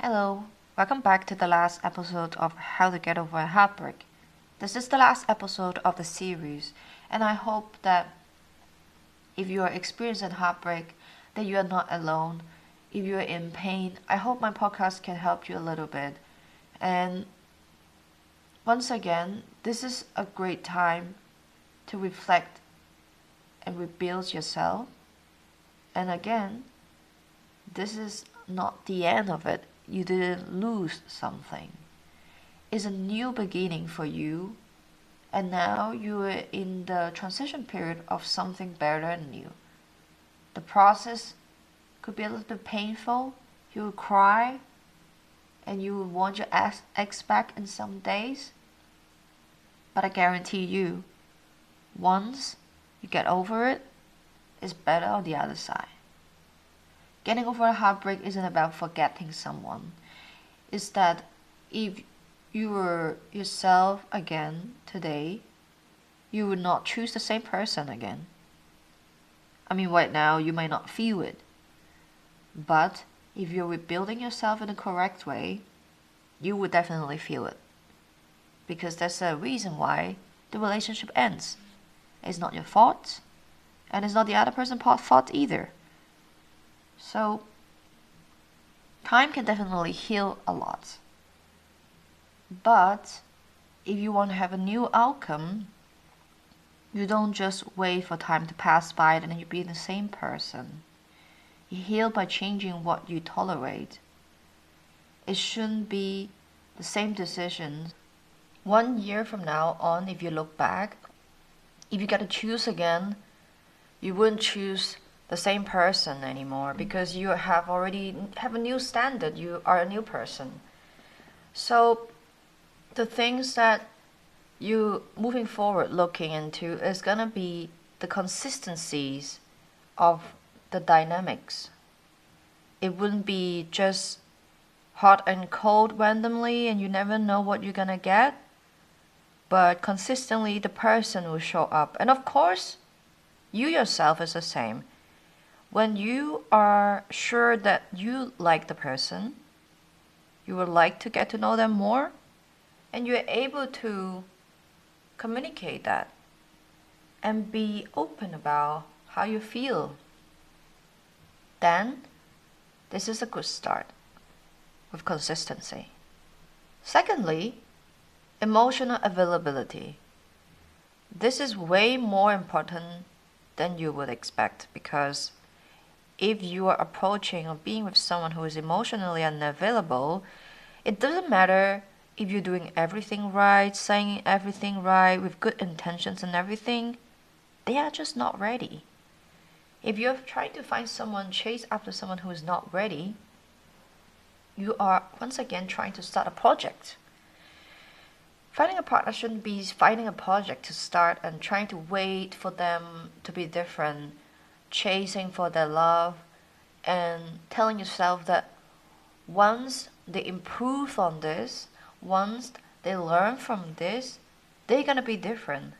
Hello, welcome back to the last episode of How to Get Over a Heartbreak. This is the last episode of the series, and I hope that if you are experiencing heartbreak, that you are not alone. If you are in pain, I hope my podcast can help you a little bit. And once again, this is a great time to reflect and rebuild yourself. And again, this is not the end of it. You didn't lose something. It's a new beginning for you, and now you are in the transition period of something better and new. The process could be a little bit painful. You will cry, and you will want your ex back in some days. But I guarantee you, once you get over it, it's better on the other side. Getting over a heartbreak isn't about forgetting someone. It's that if you were yourself again today, you would not choose the same person again. I mean, right now you might not feel it. But if you're rebuilding yourself in the correct way, you would definitely feel it. Because there's a reason why the relationship ends. It's not your fault, and it's not the other person's fault either. So, time can definitely heal a lot. But if you want to have a new outcome, you don't just wait for time to pass by and then you be the same person. You heal by changing what you tolerate. It shouldn't be the same decisions. 1 year from now on, if you look back, if you got to choose again, you wouldn't choose the same person anymore because you already have a new standard. You are a new person. So the things that you moving forward looking into is gonna be the consistencies of the dynamics. It wouldn't be just hot and cold randomly and you never know what you're gonna get, but consistently the person will show up. And of course, you yourself is the same. When you are sure that you like the person, you would like to get to know them more, and you're able to communicate that and be open about how you feel, then this is a good start with consistency. Secondly, emotional availability. This is way more important than you would expect because if you are approaching or being with someone who is emotionally unavailable, it doesn't matter if you're doing everything right, saying everything right, with good intentions and everything, they are just not ready. If you're trying to find someone, chase after someone who is not ready, you are once again trying to start a project. Finding a partner shouldn't be finding a project to start and trying to wait for them to be different, chasing for their love, and telling yourself that once they improve on this, once they learn from this, they're gonna be different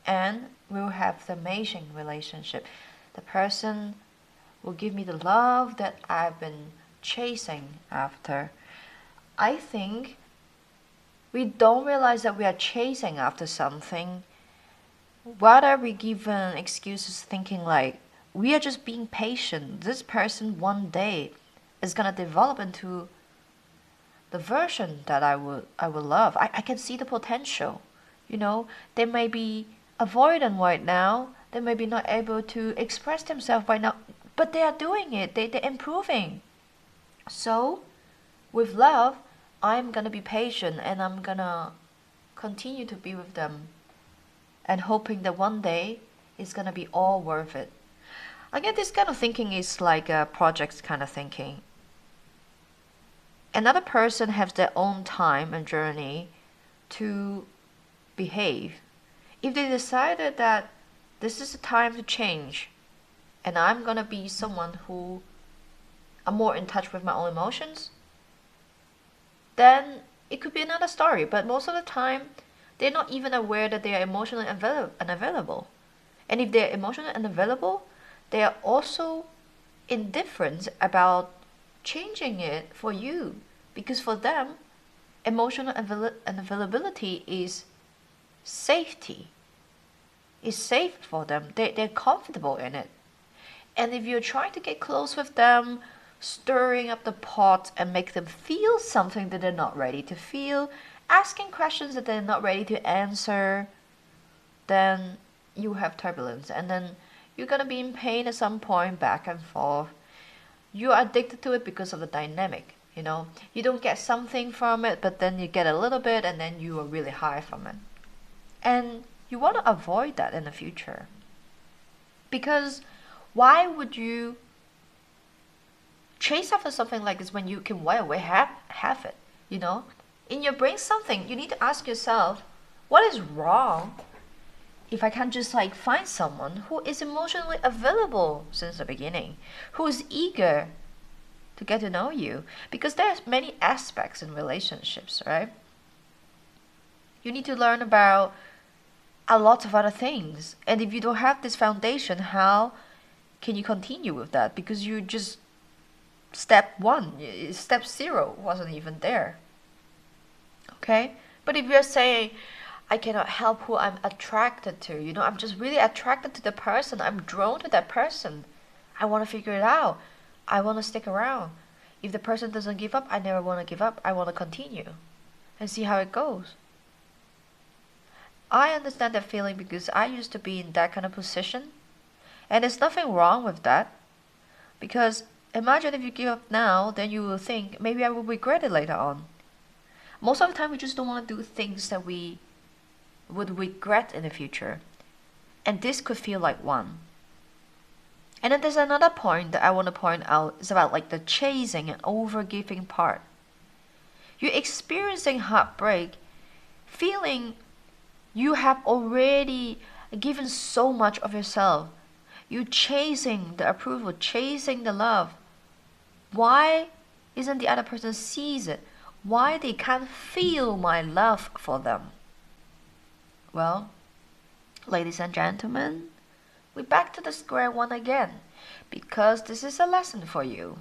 and we'll have the amazing relationship. The person will give me the love that I've been chasing after. I think we don't realize that we are chasing after something. Rather, we give excuses thinking like, we are just being patient. This person one day is gonna develop into the version that I would love. I can see the potential. They may be avoidant right now. They may be not able to express themselves right now, but they are doing it. They're improving. So, with love, I'm gonna be patient and I'm gonna continue to be with them and hoping that one day it's gonna be all worth it. Again, this kind of thinking is like a project kind of thinking. Another person has their own time and journey to behave. If they decided that this is the time to change and I'm gonna be someone who I'm more in touch with my own emotions, then it could be another story. But most of the time, they're not even aware that they are emotionally unavailable. And if they're emotionally unavailable, they are also indifferent about changing it for you. Because for them, emotional availability is safety. It's safe for them. They're comfortable in it. And if you're trying to get close with them, stirring up the pot and make them feel something that they're not ready to feel, asking questions that they're not ready to answer, then you have turbulence. And then you're going to be in pain at some point, back and forth. You're addicted to it because of the dynamic. You don't get something from it, but then you get a little bit, and then you are really high from it. And you want to avoid that in the future. Because why would you chase after something like this when you can right away have it? In your brain, something you need to ask yourself, what is wrong if I can't just find someone who is emotionally available since the beginning, who is eager to get to know you? Because there's many aspects in relationships, right? You need to learn about a lot of other things. And if you don't have this foundation, how can you continue with that? Because you just step 0 wasn't even there. Okay? But if you're saying, I cannot help who I'm attracted to, I'm just really attracted to the person, I'm drawn to that person, I want to figure it out, I want to stick around. If the person doesn't give up, I never want to give up, I want to continue and see how it goes. I understand that feeling because I used to be in that kind of position. And there's nothing wrong with that. Because imagine if you give up now, then you will think, maybe I will regret it later on. Most of the time, we just don't want to do things that we would regret in the future. And this could feel like one. And then there's another point that I want to point out. It's about the chasing and overgiving part. You're experiencing heartbreak, feeling you have already given so much of yourself. You're chasing the approval, chasing the love. Why isn't the other person sees it? Why they can't feel my love for them? Well, ladies and gentlemen, we're back to the square one again, because this is a lesson for you.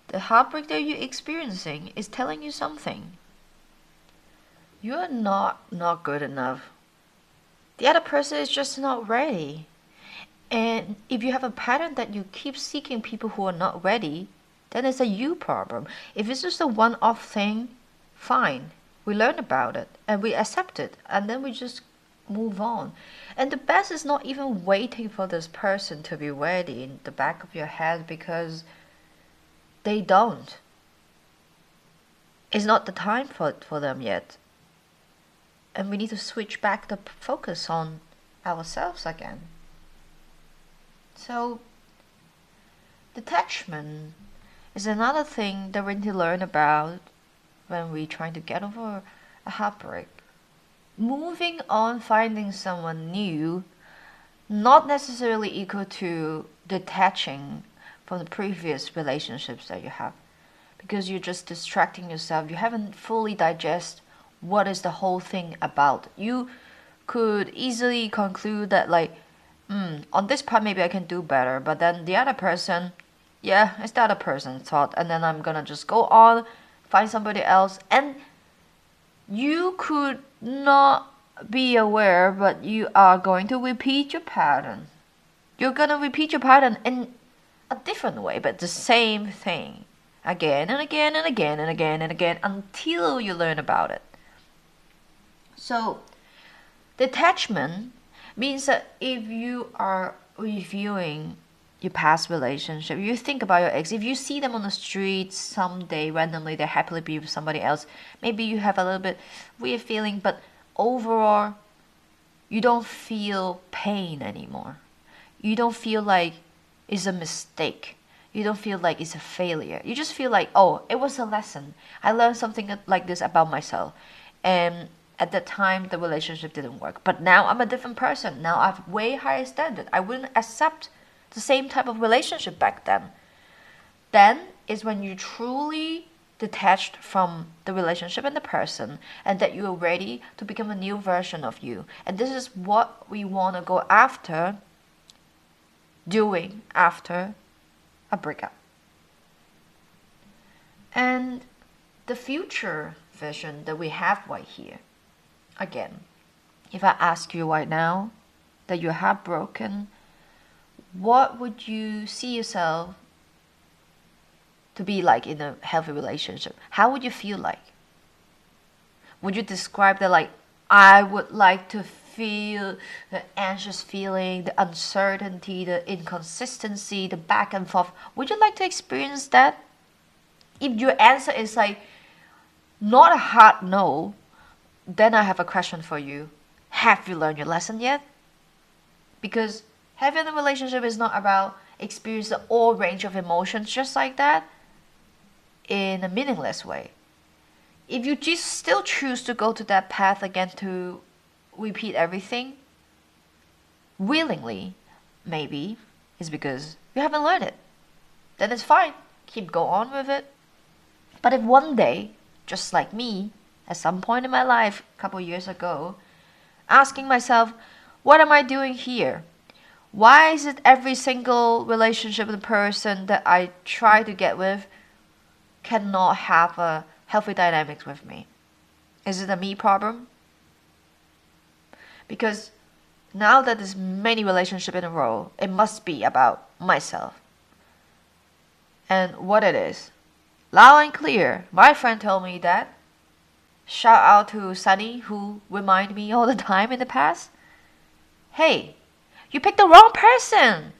The heartbreak that you're experiencing is telling you something. You're not good enough. The other person is just not ready. And if you have a pattern that you keep seeking people who are not ready, then it's a you problem. If it's just a one-off thing, fine. We learn about it and we accept it, and then we just move on. And the best is not even waiting for this person to be ready in the back of your head, because they don't. It's not the time for them yet. And we need to switch back the focus on ourselves again. So, detachment is another thing that we need to learn about when we're trying to get over a heartbreak. Moving on, finding someone new, not necessarily equal to detaching from the previous relationships that you have. Because you're just distracting yourself. You haven't fully digested what is the whole thing about. You could easily conclude that on this part maybe I can do better, but then the other person, it's the other person's thought, and then I'm gonna just go on, find somebody else, and you could not be aware, but you are going to repeat your pattern. You're gonna repeat your pattern in a different way, but the same thing again and again and again and again and again until you learn about it. So, detachment means that if you are reviewing your past relationship, you think about your ex, if you see them on the street someday randomly, they're happily be with somebody else, maybe you have a little bit weird feeling, but overall, you don't feel pain anymore. You don't feel like it's a mistake. You don't feel like it's a failure. You just feel like, oh, it was a lesson. I learned something like this about myself. And at that time, the relationship didn't work. But now I'm a different person. Now I have way higher standard. I wouldn't accept the same type of relationship back then. Then is when you truly detached from the relationship and the person, and that you are ready to become a new version of you. And this is what we want to go after, doing after a breakup. And the future vision that we have right here. Again, if I ask you right now that you're heartbroken, what would you see yourself to be like in a healthy relationship? How would you feel like? Would you describe that like, I would like to feel the anxious feeling, the uncertainty, the inconsistency, the back and forth? Would you like to experience that? If your answer is like not a hard no, then I have a question for you. Have you learned your lesson yet? Because having a relationship is not about experiencing the whole range of emotions just like that in a meaningless way. If you just still choose to go to that path again to repeat everything willingly, maybe it's because you haven't learned it. Then it's fine. Keep go on with it. But if one day, just like me, at some point in my life, a couple years ago, asking myself, what am I doing here? Why is it every single relationship with a person that I try to get with cannot have a healthy dynamics with me? Is it a me problem? Because now that there's many relationships in a row, it must be about myself. And what it is. Loud and clear, my friend told me that. Shout out to Sunny, who remind me all the time in the past. Hey, you picked the wrong person.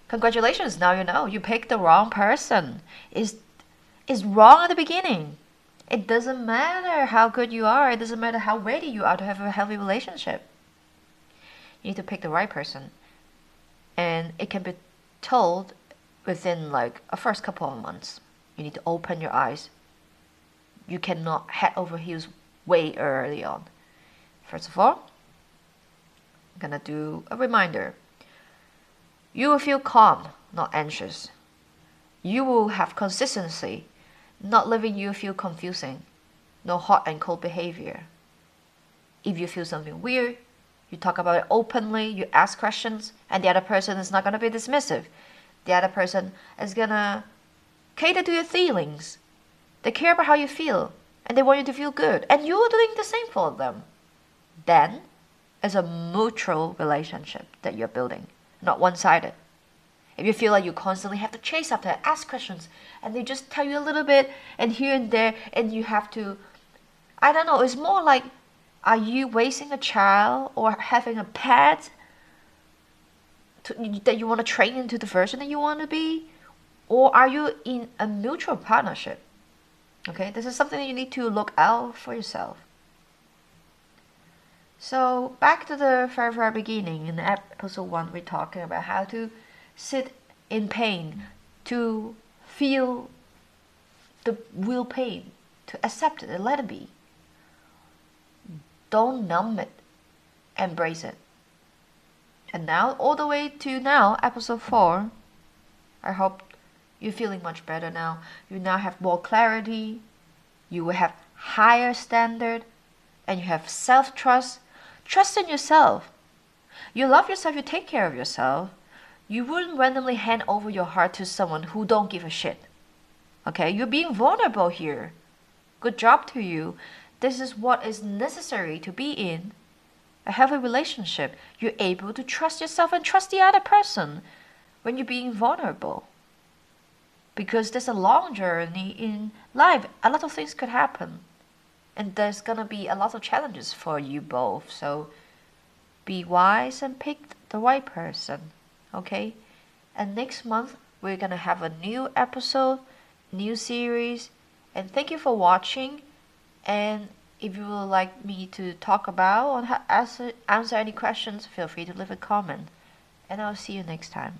Congratulations, now you know. You picked the wrong person. Is wrong at the beginning. It doesn't matter how good you are. It doesn't matter how ready you are to have a healthy relationship. You need to pick the right person. And it can be told within like a first couple of months. You need to open your eyes. You cannot head over heels way early on. First of all, I'm gonna do a reminder. You will feel calm, not anxious. You will have consistency, not letting you feel confusing. No hot and cold behavior. If you feel something weird, you talk about it openly, you ask questions, and the other person is not gonna be dismissive. The other person is gonna cater to your feelings. They care about how you feel, and they want you to feel good, and you're doing the same for them. Then, it's a mutual relationship that you're building, not one-sided. If you feel like you constantly have to chase after, ask questions, and they just tell you a little bit, and here and there, and you have to, I don't know, it's more like, are you raising a child or having a pet that you want to train into the version that you want to be? Or are you in a mutual partnership? Okay, this is something that you need to look out for yourself. So back to the very, very beginning. In episode 1, we're talking about how to sit in pain, to feel the real pain, to accept it and let it be. Don't numb it, embrace it. And now, all the way to now, episode 4, I hope you're feeling much better now. You now have more clarity. You will have higher standard. And you have self-trust. Trust in yourself. You love yourself. You take care of yourself. You wouldn't randomly hand over your heart to someone who don't give a shit. Okay? You're being vulnerable here. Good job to you. This is what is necessary to be in a healthy relationship. You're able to trust yourself and trust the other person when you're being vulnerable. Because there's a long journey in life. A lot of things could happen. And there's gonna be a lot of challenges for you both. So be wise and pick the right person. Okay? And next month we're gonna have a new episode, new series. And thank you for watching. And if you would like me to talk about or answer any questions, feel free to leave a comment. And I'll see you next time.